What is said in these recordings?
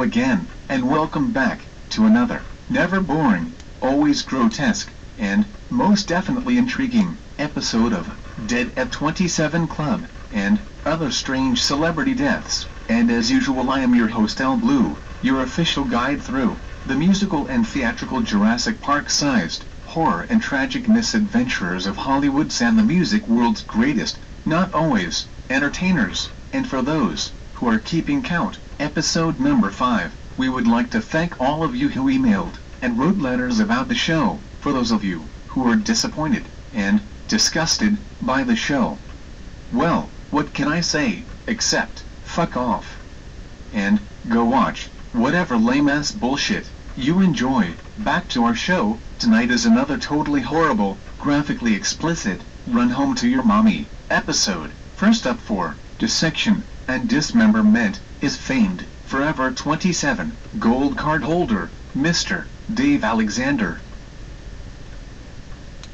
again, and welcome back to another, never boring, always grotesque, and most definitely intriguing episode of Dead at 27 Club, and other strange celebrity deaths. And as usual, I am your host Al Blue, your official guide through the musical and theatrical Jurassic Park-sized horror and tragic misadventures of Hollywood's and the music world's greatest, not always, entertainers. And for those who are keeping count, episode number 5, we would like to thank all of you who emailed and wrote letters about the show. For those of you who are disappointed and disgusted by the show, well, what can I say, except, fuck off. And go watch whatever lame-ass bullshit you enjoy. Back to our show. Tonight is another totally horrible, graphically explicit, run home to your mommy episode. First up for dissection and dismemberment is famed Forever 27 gold card holder, Mr. Dave Alexander.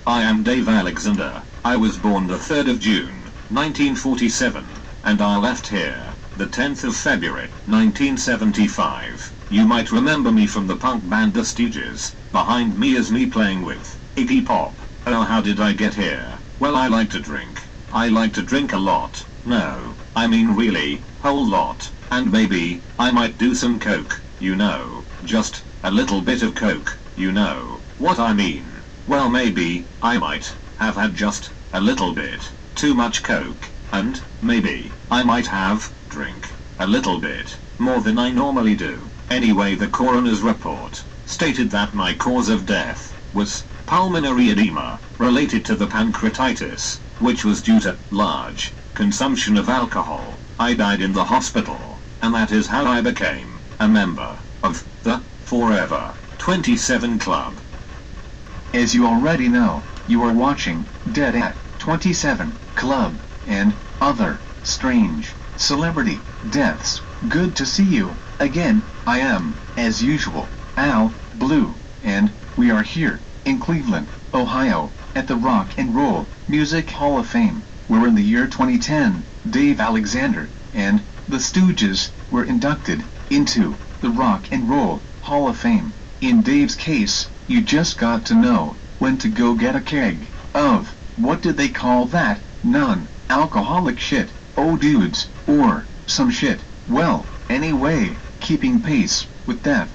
I am Dave Alexander. I was born the 3rd of June, 1947, and I left here the 10th of February, 1975. You might remember me from the punk band The Stooges. Behind me is me playing with Iggy Pop. Oh, how did I get here? Well, I like to drink. I like to drink a lot. No, I mean really, whole lot. And maybe I might do some coke, you know. Just a little bit of coke, you know what I mean. Well, maybe I might have had just a little bit too much coke, and maybe I might have drink a little bit more than I normally do. Anyway, the coroner's report stated that my cause of death was pulmonary edema related to the pancreatitis, which was due to large consumption of alcohol. I died in the hospital, and that is how I became a member of the Forever 27 Club. As you already know, you are watching Dead at 27 Club and other strange celebrity deaths. Good to see you again. I am, as usual, Al Blue, and we are here in Cleveland, Ohio, at the Rock and Roll Music Hall of Fame, where in the year 2010, Dave Alexander and the Stooges were inducted into the Rock and Roll Hall of Fame. In Dave's case, you just got to know when to go get a keg of, what did they call that, non-alcoholic shit, oh dudes, or some shit. Well, anyway, keeping pace with that,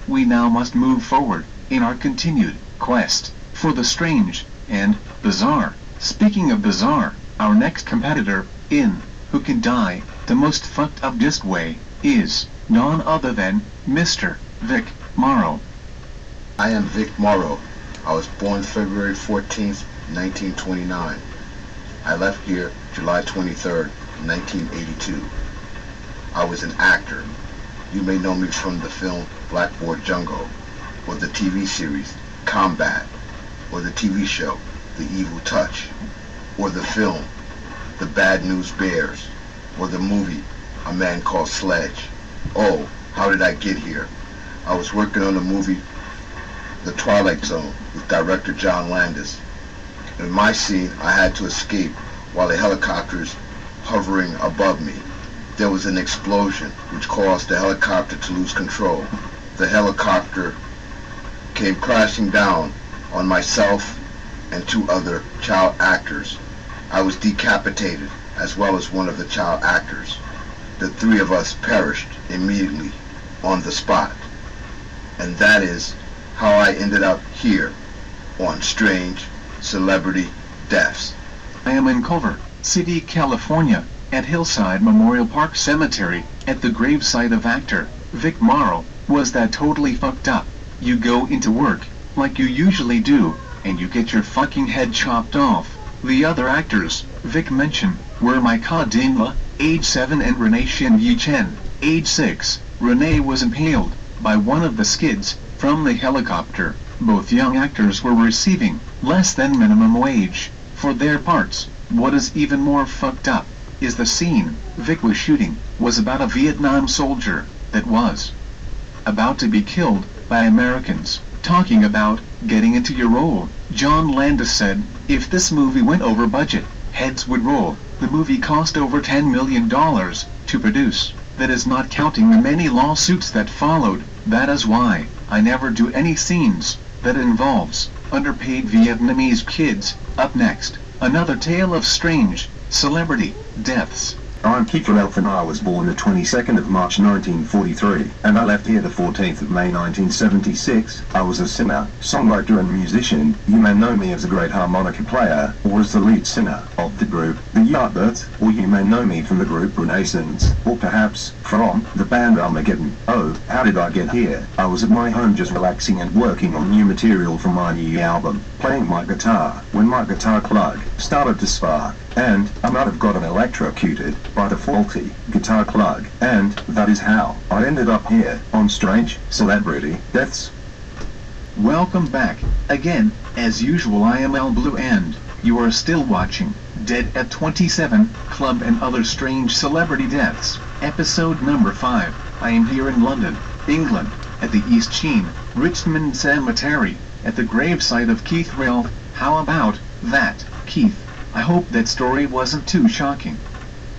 we now must move forward in our continued quest for the strange and bizarre. Speaking of bizarre, our next competitor in Who Can Die the Most Fucked Up Disc Way is none other than Mr. Vic Morrow. I am Vic Morrow. I was born February 14th, 1929. I left here July 23rd, 1982. I was an actor. You may know me from the film Blackboard Jungle, or the TV series Combat, or the TV show The Evil Touch, or the film The Bad News Bears, or the movie A Man Called Sledge. Oh, how did I get here? I was working on the movie The Twilight Zone with director John Landis. In my scene, I had to escape while a helicopter is hovering above me. There was an explosion which caused the helicopter to lose control. The helicopter came crashing down on myself and 2 other child actors. I was decapitated as well as one of the child actors. The 3 of us perished immediately on the spot. And that is how I ended up here on Strange Celebrity Deaths. I am in Culver City, California, at Hillside Memorial Park Cemetery, at the gravesite of actor Vic Morrow. Was that totally fucked up? You go into work, like you usually do, and you get your fucking head chopped off. The other actors Vic mentioned were Micah Dingla, age 7, and Renee Shin Yi Chen, age 6. Renee was impaled by one of the skids from the helicopter. Both young actors were receiving less than minimum wage for their parts. What is even more fucked up is the scene Vic was shooting was about a Vietnam soldier that was about to be killed by Americans. Talking about getting into your role, John Landis said, if this movie went over budget, heads would roll. The movie cost over $10 million to produce. That is not counting the many lawsuits that followed. That is why I never do any scenes that involves underpaid Vietnamese kids. Up next, another tale of strange celebrity deaths. I'm Keith Elf and I was born the 22nd of March 1943, and I left here the 14th of May 1976. I was a singer, songwriter and musician. You may know me as a great harmonica player, or as the lead singer of the group The Yardbirds, or you may know me from the group Renaissance, or perhaps from the band Armageddon. Oh, how did I get here? I was at my home just relaxing and working on new material for my new album, playing my guitar, when my guitar plug started to spark, and I might have gotten electrocuted by the faulty guitar plug, and that is how I ended up here on Strange Celebrity Deaths. Welcome back. Again, as usual, I am L Blue and you are still watching Dead at 27 Club and Other Strange Celebrity Deaths, episode number 5. I am here in London, England, at the East Sheen, Richmond Cemetery, at the gravesite of Keith Ralph. How about that, Keith? I hope that story wasn't too shocking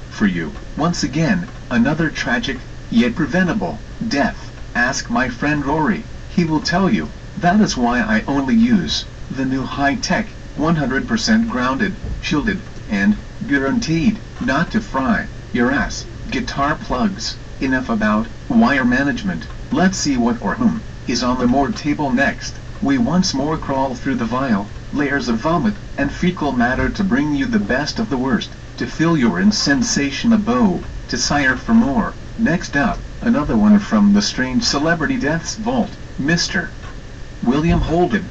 for you. Once again, another tragic, yet preventable, death. Ask my friend Rory, he will tell you. That is why I only use the new high-tech, 100% grounded, shielded, and guaranteed not to fry your ass guitar plugs. Enough about wire management. Let's see what or whom is on the morgue table next. We once more crawl through the vile layers of vomit and fecal matter to bring you the best of the worst, to fill your insensation abode, to sire for more. Next up, another one from the Strange Celebrity Deaths Vault, Mr. William Holden.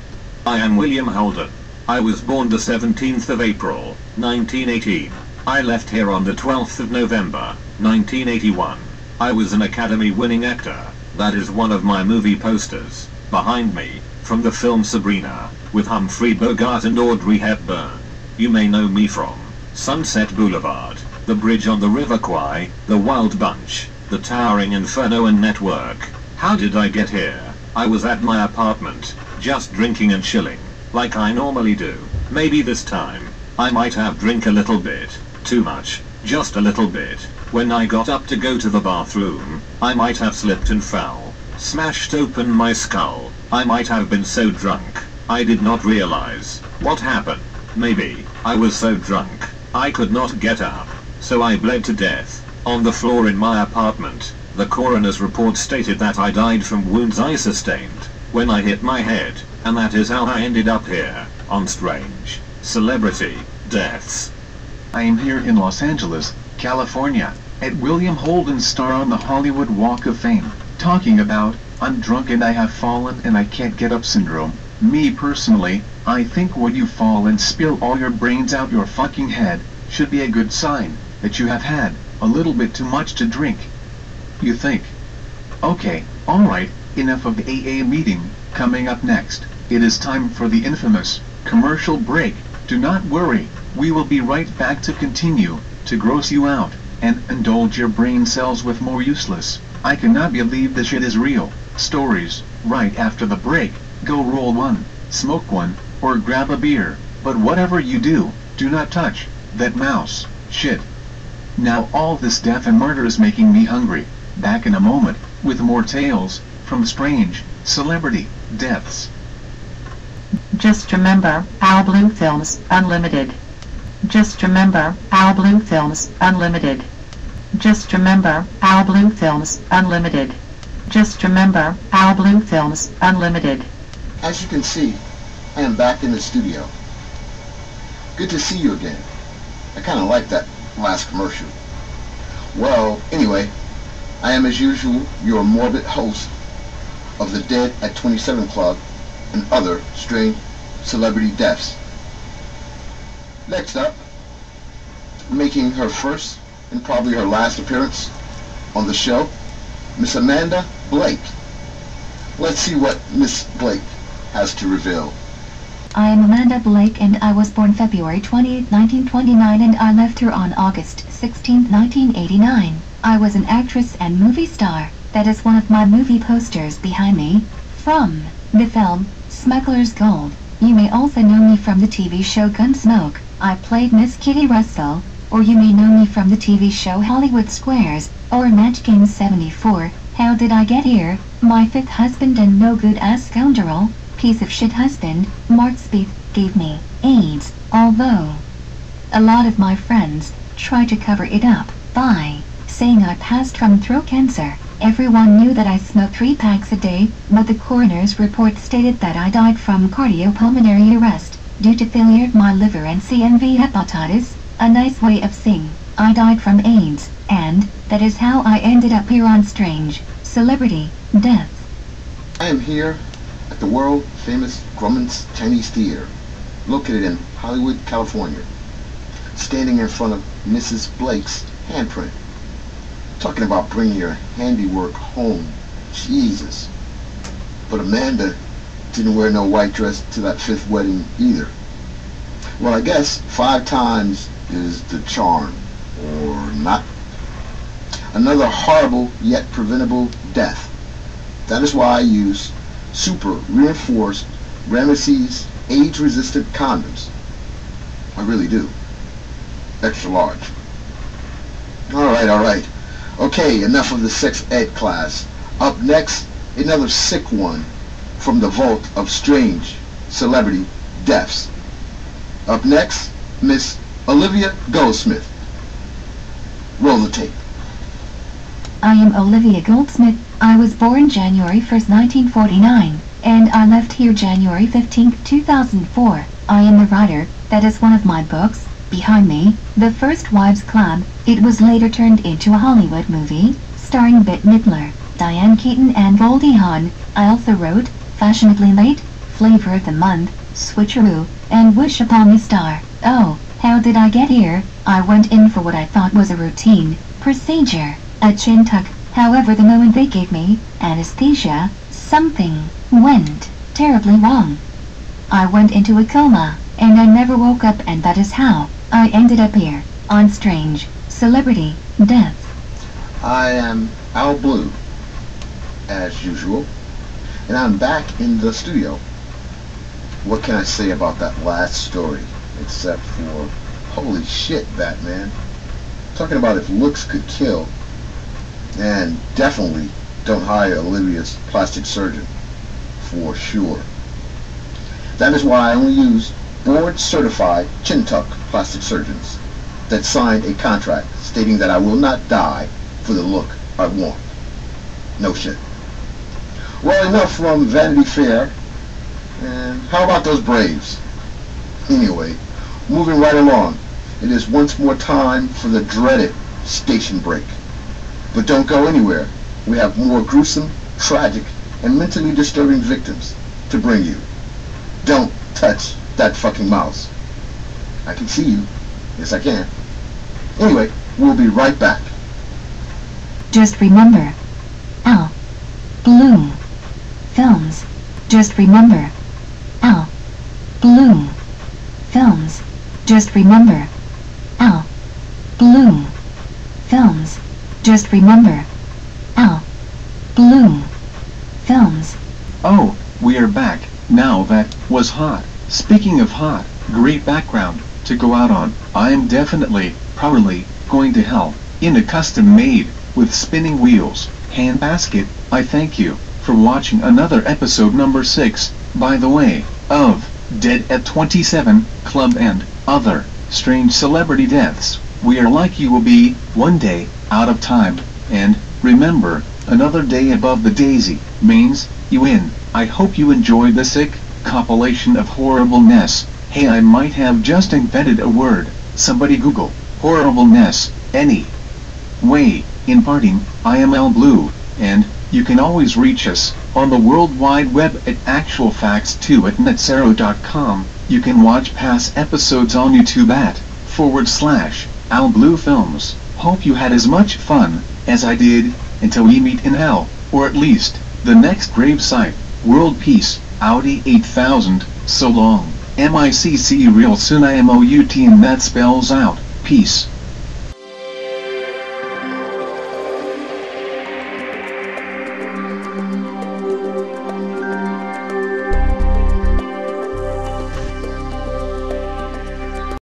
I am William Holden. I was born the 17th of April, 1918. I left here on the 12th of November, 1981. I was an Academy-winning actor. That is one of my movie posters, behind me, from the film Sabrina, with Humphrey Bogart and Audrey Hepburn. You may know me from Sunset Boulevard, The Bridge on the River Kwai, The Wild Bunch, The Towering Inferno and Network. How did I get here? I was at my apartment, just drinking and chilling, like I normally do. Maybe this time, I might have drank a little bit, too much, just a little bit. When I got up to go to the bathroom, I might have slipped and fell, smashed open my skull. I might have been so drunk, I did not realize what happened. Maybe I was so drunk, I could not get up, so I bled to death on the floor in my apartment. The coroner's report stated that I died from wounds I sustained when I hit my head, and that is how I ended up here on Strange Celebrity Deaths. I am here in Los Angeles, California, at William Holden's star on the Hollywood Walk of Fame, talking about I'm drunk and I have fallen and I can't get up syndrome. Me personally, I think when you fall and spill all your brains out your fucking head, should be a good sign that you have had a little bit too much to drink. You think? Okay, alright, enough of the AA meeting. Coming up next, it is time for the infamous commercial break. Do not worry, we will be right back to continue to gross you out and indulge your brain cells with more useless, I cannot believe this shit is real stories right after the break. Go roll one, smoke one, or grab a beer, but whatever you do, do not touch that mouse shit. Now all this death and murder is making me hungry. Back in a moment, with more tales from Strange Celebrity Deaths. Just remember, our Blue Films Unlimited. Just remember, our Blue Films Unlimited. Just remember, our Blue Films Unlimited. Just remember, our Blue Films Unlimited. As you can see, I am back in the studio. Good to see you again. I kind of like that last commercial. Well, anyway, I am as usual your morbid host of the Dead at 27 Club and Other Strange Celebrity Deaths. Next up, making her first and probably her last appearance on the show, Miss Amanda Blake. Let's see what Miss Blake has to reveal. I am Amanda Blake and I was born February 20, 1929 and I left here on August 16, 1989. I was an actress and movie star. That is one of my movie posters behind me, from the film Smuggler's Gold. You may also know me from the TV show Gunsmoke. I played Miss Kitty Russell, or you may know me from the TV show Hollywood Squares, or Match Game 74. How did I get here? My fifth husband and no good ass scoundrel, piece of shit husband, Mark Spieth, gave me AIDS, although a lot of my friends tried to cover it up by saying I passed from throat cancer. Everyone knew that I smoked 3 packs a day, but the coroner's report stated that I died from cardiopulmonary arrest due to failure of my liver and CMV hepatitis. A nice way of saying I died from AIDS, and that is how I ended up here on Strange Celebrity Death. I am here at the world-famous Grumman's Chinese Theater, located in Hollywood, California, standing in front of Mrs. Blake's handprint. Talking about bringing your handiwork home. Jesus. But Amanda didn't wear no white dress to that 5th wedding either. Well, I guess 5 times is the charm, or not. Another horrible yet preventable death. That is why I use super reinforced Ramesses age-resistant condoms. I really do. Extra large. Alright. Okay, enough of the sex ed class. Up next, another sick one from the vault of strange celebrity deaths. Up next, Miss Olivia Goldsmith. Roll the tape. I am Olivia Goldsmith. I was born January 1st, 1949, and I left here January 15th, 2004. I am the writer. That is one of my books. Behind me, The First Wives Club. It was later turned into a Hollywood movie, starring Bette Midler, Diane Keaton and Goldie Hawn. I also wrote Fashionably Late, Flavor of the Month, Switcheroo, and Wish Upon a Star. Oh, how did I get here? I went in for what I thought was a routine procedure, a chin tuck. However, the moment they gave me anesthesia, something went terribly wrong. I went into a coma, and I never woke up, and that is how I ended up here on Strange Celebrity Death. I am Al Blue, as usual, and I'm back in the studio. What can I say about that last story, except for, holy shit, Batman. Talking about if looks could kill, and definitely don't hire Olivia's plastic surgeon, for sure. That is why I only use board-certified chin-tuck plastic surgeons that signed a contract stating that I will not die for the look I want. No shit. Well, enough from Vanity Fair. And how about those Braves? Anyway, moving right along. It is once more time for the dreaded station break. But don't go anywhere. We have more gruesome, tragic, and mentally disturbing victims to bring you. Don't touch that fucking mouse. I can see you. Yes, I can. Anyway, we'll be right back. Just remember, Al Blue Films. Just remember, Al Blue Films. Just remember, Al Blue Films. Just remember, Al Blue Films. Oh, we are back. Now that was hot. Speaking of hot, great background to go out on. I am definitely, probably, going to hell in a custom made with spinning wheels handbasket. I thank you for watching another episode number 6, by the way, of Dead at 27 Club and other strange celebrity deaths. We are like you will be one day out of time, and remember, another day above the daisy means you win. I hope you enjoyed the sick compilation of horribleness. Hey, I might have just invented a word. Somebody Google horribleness. Anyway, in parting, I am Al Blue, and you can always reach us on the World Wide Web at actualfacts2@netzero.com. You can watch past episodes on YouTube at /Al Blue Films. Hope you had as much fun as I did, until we meet in hell, or at least the next grave site. World peace, Audi 8000, so long. MICC real soon IMOUT, and that spells out peace.